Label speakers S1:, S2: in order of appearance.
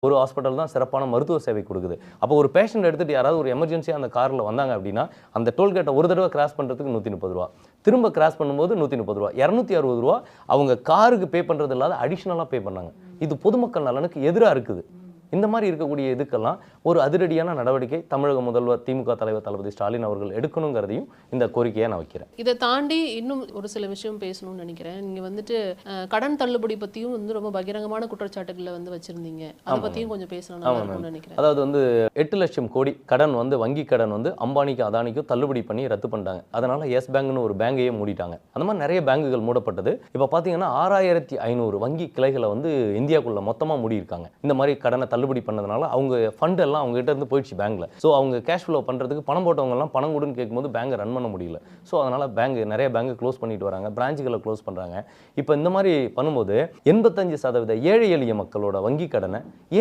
S1: ஒரு ஹாஸ்பிட்டல் தான் சிறப்பான மருத்துவ சேவை கொடுக்குது. அப்போ ஒரு பேஷண்ட் எடுத்துட்டு யாராவது ஒரு எமர்ஜென்சியா அந்த கார்ல வந்தாங்க அப்படின்னா, அந்த டோல்கேட்ட ஒரு தடவை கிராஸ் பண்றதுக்கு ரூ. 130. திரும்ப கிராஸ் பண்ணும்போது ரூ. 130. ரூ. 260 அவங்க காருக்கு பே பண்றது இல்லாத அடிஷனலா பே பண்ணாங்க. இது பொதுமக்கள் நலனுக்கு எதிரா இருக்குது. இந்த மாதிரி இருக்கக்கூடிய இதுக்கெல்லாம் ஒரு அதிரடியான நடவடிக்கை தமிழக முதல்வர் திமுக தலைவர் தளபதி ஸ்டாலின் அவர்கள் எடுக்கணுங்கிறதையும் இந்த கோரிக்கையை நான் வைக்கிறேன்.
S2: இதை தாண்டி இன்னும் ஒரு சில விஷயம் பேசணும்னு நினைக்கிறேன். நீங்க வந்துட்டு கடன் தள்ளுபடி பத்தியும் வந்து ரொம்ப பகிரங்கமான குற்றச்சாட்டுகளை வந்து வச்சிருந்தீங்க. அதை பத்தியும் கொஞ்சம் பேசணும்னு நினைக்கிறேன்.
S1: அதாவது வந்து 8 லட்சம் கோடி கடன் வந்து வங்கி கடன் வந்து அம்பானிக்கு அதானிக்கும் தள்ளுபடி பண்ணி ரத்து பண்ணிட்டாங்க. அதனால எஸ் பேங்க்னு ஒரு பேங்கையே மூடிட்டாங்க. அந்த மாதிரி நிறைய பேங்குகள் மூடப்பட்டது. இப்போ பார்த்தீங்கன்னா 6500 வங்கி கிளைகளை வந்து இந்தியாவுக்குள்ள மொத்தமாக மூடியிருக்காங்க. இந்த மாதிரி கடனை தள்ளுபடி பண்ணதுனால அவங்க ஃபண்ட் எல்லாம் அவங்க கிட்ட இருந்து போயிடுச்சு பேங்க்ல. ஸோ அவங்க கேஷ் ஃப்ளோ பண்றதுக்கு பணம் போட்டவங்க எல்லாம் பணம் கொடுன்னு கேட்கும்போது பேங்கை ரன் பண்ண முடியல. ஸோ அதனால நிறைய பேங்க் க்ளோஸ் பண்ணிட்டு வராங்க, பிரான்ச்சுகளை க்ளோஸ் பண்றாங்க. இப்போ இந்த மாதிரி பண்ணும்போது 85% ஏழை எளிய மக்களோட வங்கி கடனை ஏன்